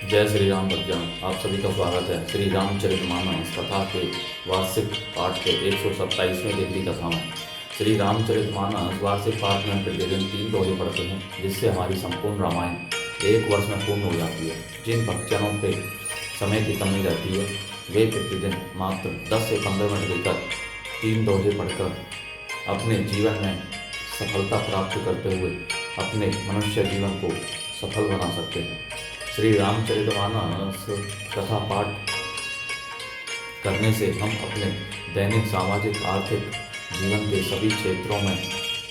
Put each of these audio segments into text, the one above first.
जय श्री राम भक्तजन, आप सभी का स्वागत है श्री रामचरितमानस कथा के वार्षिक पाठ के 127वें दिन की कथा में। श्री रामचरितमानस वार्षिक पाठ में प्रतिदिन 3 दोहे पढ़ते हैं, जिससे हमारी संपूर्ण रामायण 1 वर्ष में पूर्ण हो जाती है। जिन भक्तजनों पे समय की कमी रहती है, वे प्रतिदिन मात्र 10 से 15 मिनट लेकर 3 दोहे पढ़कर अपने जीवन में सफलता प्राप्त करते हुए अपने मनुष्य जीवन को सफल बना सकते हैं। श्री रामचरितमानस कथा पाठ करने से हम अपने दैनिक सामाजिक आर्थिक जीवन के सभी क्षेत्रों में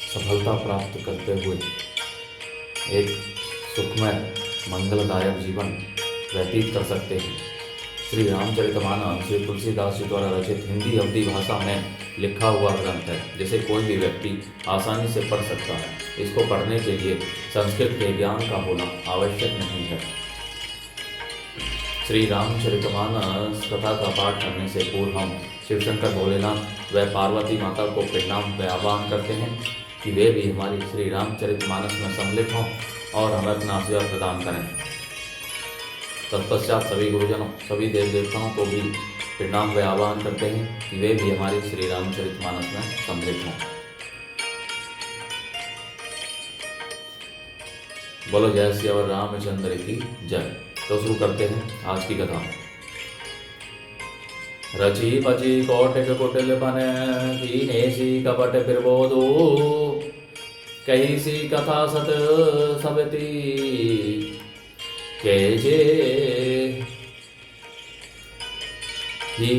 सफलता प्राप्त करते हुए एक सुखमय मंगलदायक जीवन व्यतीत कर सकते हैं। श्री रामचरितमानस श्री तुलसीदास जी द्वारा रचित हिंदी अवधी भाषा में लिखा हुआ ग्रंथ है, जिसे कोई भी व्यक्ति आसानी से पढ़ सकता है। इसको पढ़ने के लिए संस्कृत के ज्ञान का होना आवश्यक नहीं है। श्री रामचरितमानस कथा का पाठ करने से पूर्व हम शिवशंकर भोलेनाथ व पार्वती माता को प्रणाम व आह्वान करते हैं कि वे भी हमारी श्री रामचरितमानस में सम्मिलित हों और हमें अपना आशीर्वाद प्रदान करें। तत्पश्चात सभी गुरुजनों, सभी देव देवताओं को भी प्रणाम व आह्वान करते हैं कि वे भी हमारी श्री रामचरितमानस में सम्मिलित हों। बोलो जय सियावर रामचंद्र की जय। तो शुरू करते हैं आज की कथा। रची पची कौटिक कुटिल बन कीने सी कपट प्रबोधो कही सी कथा सत सबती कैजे ही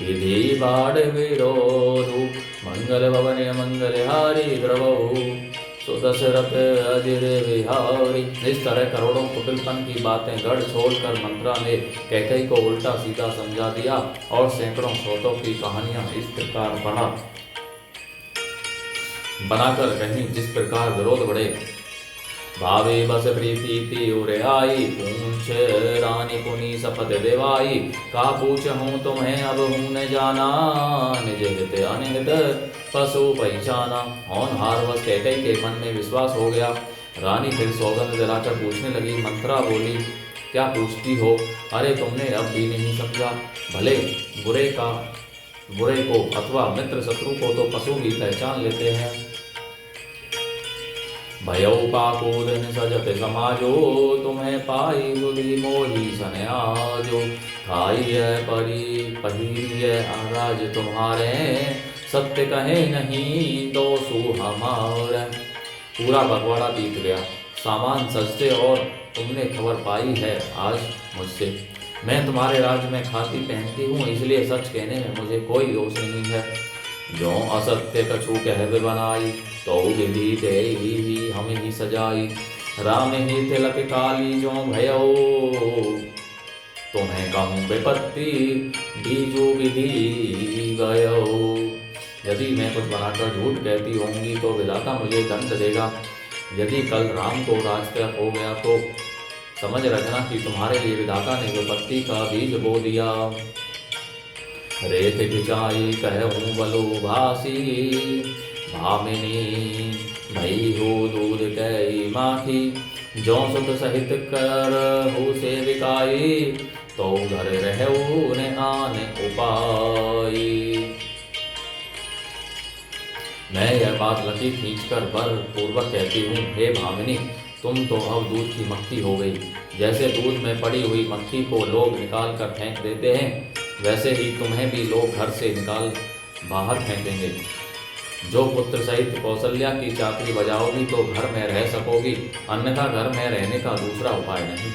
विधि बाढ़ विरोधु मंगल भवन मंगल हारी द्रवहु तो दशरथ अजिर विहारी। इस तरह करोड़ों कुटिलपन की बातें गढ़ छोड़कर मंत्रा ने कैकेयी को उल्टा सीधा समझा दिया और सैकड़ों सौतों की कहानियां इस प्रकार बनाकर कहीं जिस प्रकार विरोध बढ़े। भावे बस प्रीति उरे आई पूछ रानी पुनी सपत देवाई का पूछ हूँ तुम्हें अब हूँ न जाना निज हित अनिहित पशु पहचाना। होनहार बस कैकेयी के मन में विश्वास हो गया। रानी फिर सौगंध जलाकर पूछने लगी। मंत्रा बोली, क्या पूछती हो? अरे तुमने अब भी नहीं समझा। भले बुरे को अथवा मित्र शत्रु को तो पशु भी पहचान लेते हैं। भयौ पाकोदन सजत समाजो तुम्हें पाई बुद्धि मोही सन्याजो खाई परी पहिरिय आराज तुम्हारे सत्य कहे नहीं दोषु हमारे। पूरा बगवाड़ा बीत गया, सामान सजते और तुमने खबर पाई है आज मुझसे। मैं तुम्हारे राज्य में खाती पहनती हूँ, इसलिए सच कहने में मुझे कोई दोष नहीं है। जो असत्य कछु कह बनाई तो विधि दे ही हमें ही सजाई। राम ही तिलक काली जो भयो तुम्हें कहूँ विपत्ति बीजू विधि गयो। यदि मैं कुछ बनाकर झूठ कहती होंगी तो विधाता मुझे दंड देगा। यदि कल राम को राजत्याग हो गया तो समझ रखना कि तुम्हारे लिए विधाता ने विपत्ति का बीज बो दिया। रेत खिंचाई कहूँ बलो भासी भामिनी भई हो दूध कई माखी। जो सुत सहित कर हो सेविकाई तो घर रहू ने आने उपाई। मैं यह बात लकी खींचकर बल पूर्वक कहती हूँ, हे भामिनी, तुम तो अब दूध की मक्खी हो गई। जैसे दूध में पड़ी हुई मक्खी को लोग निकाल कर फेंक देते हैं, वैसे ही तुम्हें भी लोग घर से निकाल बाहर फेंकेंगे। जो पुत्र सहित कौशल्या की चाकरी बजाओगी तो घर में रह सकोगी, अन्यथा घर में रहने का दूसरा उपाय नहीं।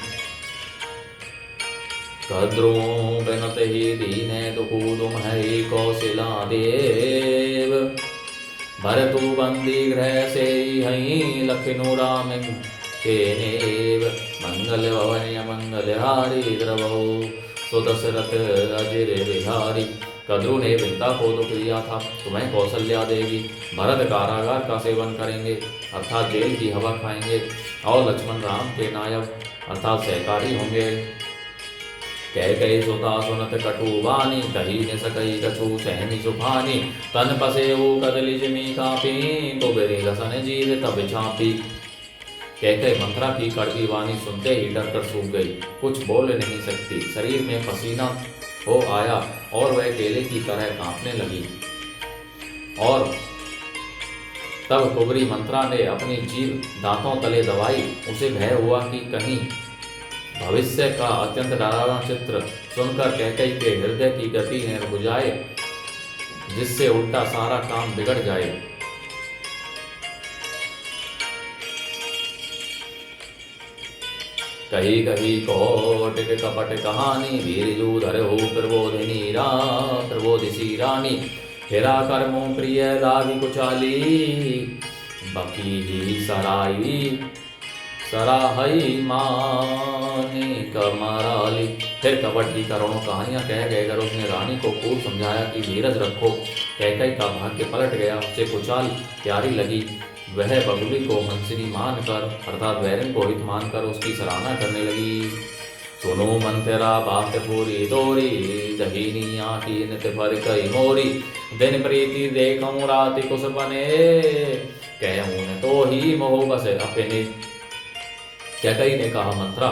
कद्रों बिनत ही दीने दुखु तुम है कौशला देव। भरतु बंदी गृह से हई लखनऊ राम के नेव। मंगल भवन मंगल हारी द्रवो तो दशरथ अजिर विहारी। कद्रू ने विंता को दुख दिया था, तुम्हें कौशल्या देगी। भरत कारागार का सेवन करेंगे अर्थात जेल की हवा खाएंगे, और लक्ष्मण राम के नायक अर्थात सहकारी होंगे। कैकेयी सुता सुनत कटु वाणी कही न सकई कछु सहनी सुखानी। तन पसेऊ कदली जिमी कापी तो बेरे रसन जीव तब छापी। कैकई मंथरा की कड़वी वाणी सुनते ही डर कर सूख गई, कुछ बोल नहीं सकती। शरीर में पसीना हो आया और वह केले की तरह कांपने लगी। और तब कुबरी मंत्रा ने अपनी जीभ दांतों तले दबाई। उसे भय हुआ कि कहीं भविष्य का अत्यंत डरावना चित्र सुनकर कैकई के हृदय की गति न रुक जाए, जिससे उल्टा सारा काम बिगड़ जाए। कही कही कौटिक कपट कहानी, वीर जूधर हो प्रबोधिसी रानी। हेरा कर्मो प्रिय लागी कुचाली, बकी ही सराई सराहई माने कमराली। फिर कपट की करोड़ों कहानियां कह कहकर उसने रानी को खूब समझाया कि धीरज रखो। कैकई का भाग्य पलट गया, उसे कुचाल प्यारी लगी। वह बगुली को हंसिनी मानकर अर्थात वैरिन को हित मानकर उसकी सराहना करने लगी। सुनो मन तेरा बात पूरी तोरी, दहीनी आँखी नित भर कई मोरी। दिन प्रीति देखूं राति कुछ बने, कहूं न तो ही मोह बस अपने। कैकई ने कहा, मंत्रा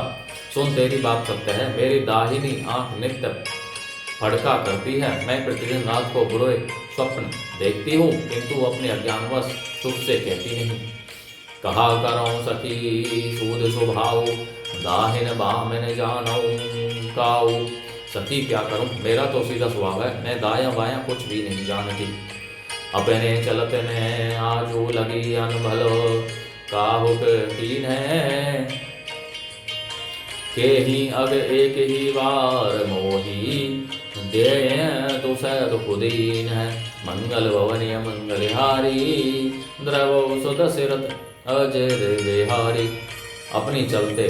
सुन, तेरी बात सत्य है। मेरी दाहिनी आंख नित्य फड़का करती है। मैं प्रतिदिन रात को बुरे स्वप्न देखती हूँ, किंतु अपने अज्ञानवश तुझसे कहती नहीं। कहा करो सखी सूद स्वभाव, दाहिन बाहिन जानो काऊ। सखी क्या करूं, मेरा तो सीधा स्वभाव है, मैं दायां बायां कुछ भी नहीं जानती। अपने चलत ने आजू लगी अनभल, काहुक कीन है के ही अग एक ही बार मोही। दे दुसर खुदीन है, मंगल भवन मंगलहारी। द्रव सुद सिरत अजय बिहारी। अपनी चलते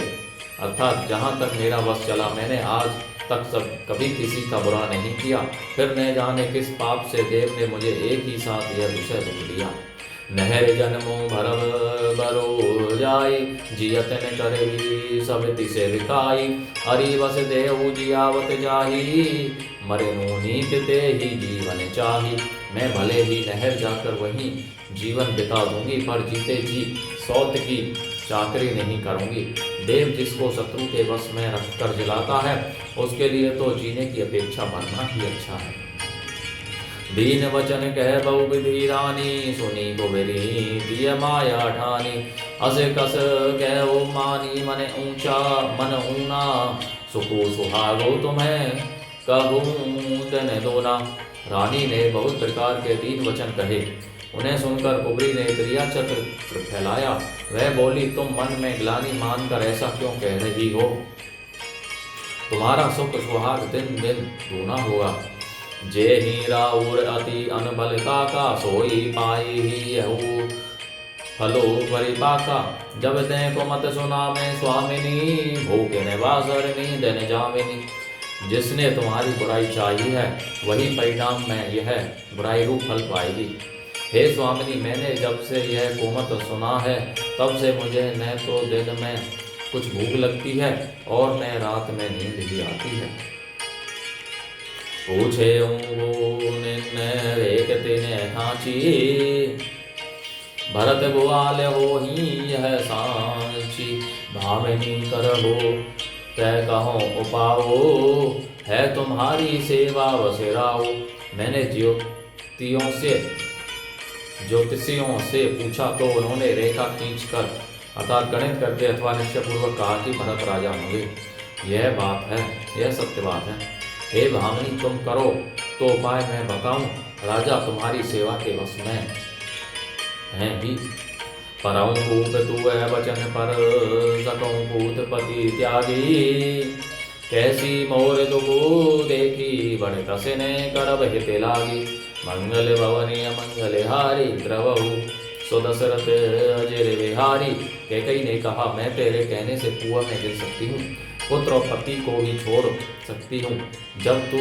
अर्थात जहाँ तक मेरा बस चला, मैंने आज तक सब कभी किसी का बुरा नहीं किया। फिर न जाने किस पाप से देव ने मुझे एक ही साथ यह विषय दुख दिया। नहर जन्मो भरव बरो जाई, जियत न करे सब तिसे विकाई। हरि बस देव जियावत जाही, मरे नो नीत ते ही जीवन चाही। मैं भले ही नहर जाकर वहीं जीवन बिता दूंगी, पर जीते जी सौत की चाकरी नहीं करूंगी। देव जिसको शत्रु के वश में रखकर जलाता है, उसके लिए तो जीने की अपेक्षा मरना ही अच्छा है। दीन वचन कह बहु विधि रानी, सुनी कुबेरी दिय माया ठानी। असे कस कहो मानी मन ऊंचा मन ऊना, सुखो सुहागो तुम्हें कहूँ तन दोना। रानी ने बहुत प्रकार के तीन वचन कहे। उन्हें सुनकर कुबरी ने क्रिया चक्र फैलाया। वह बोली, तुम मन में ग्लानि मानकर ऐसा क्यों कह रही हो? तुम्हारा सुख सुहाग दिन दिन दूना होगा। जे ही राउर अति अनबलता का, सोई पाई ही यहू फलो परिपाका। जब दें को मत सुना मैं स्वामिनी, भूखे ने बासरनी दिन जामिनी। जिसने तुम्हारी बुराई चाही है, वही परिणाम में यह बुराई रूप फल पाएगी। हे स्वामिनी, मैंने जब से यह कोमत सुना है, तब से मुझे न तो दिन में कुछ भूख लगती है और न रात में नींद भी आती है। पूछे भरत बुआल हो ही यह सांची। भामिनी करहो तय कहो उपाओ, है तुम्हारी सेवा वसेराओ। मैंने ज्योतिषियों से पूछा तो उन्होंने रेखा खींचकर अर्थात गणित करके अथवा निश्चयपूर्वक कहा कि भरत राजा होंगे। यह बात है, यह सत्य बात है। हे भामिनी, तुम करो तो उपाय मैं बताऊं। राजा तुम्हारी सेवा के वश में हैं ही। परऊं भूप तू वचन पर, सकूं भूतपति त्यागी। कैसी मोर दुगु देखी, बड़ कसिने करब हित लागी। मंगल भवनीय मंगलहारी, द्रवहु सुदशरथ अजय बिहारी। कैकई ने कहा, मैं तेरे कहने से कुआं में गिर सकती हूँ, पुत्र और पति को भी छोड़ सकती हूँ। जब तू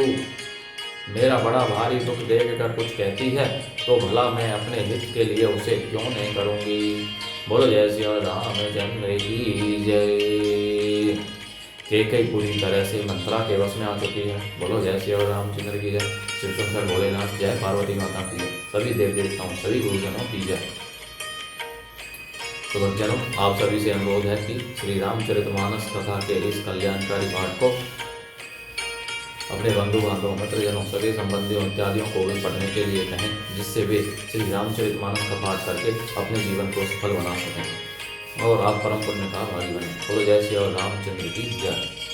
मेरा बड़ा भारी दुख देख कर कुछ कहती है, तो भला मैं अपने हित के लिए उसे क्यों नहीं करूँगी। बोलो जय श्री रामचंद्र की जय। कैकई पूरी तरह से मंत्रा के वश में आ चुकी है। बोलो जय श्री रामचंद्र की जय। शिव शंकर भोलेनाथ जय, पार्वती माता की जय, सभी देव देवताओं सभी गुरुजनों की जय। तो भक्तजनों, आप सभी से अनुरोध है कि श्री रामचरितमानस कथा के इस कल्याणकारी पाठ को अपने बंधु बांधवों, मित्रजनों, सगे संबंधियों इत्यादियों को भी पढ़ने के लिए कहें, जिससे वे श्री रामचरितमानस का पाठ करके अपने जीवन को सफल बना सकें और आप परम पुण्य का भागी बने। बोलो जय श्री और रामचंद्र की जय।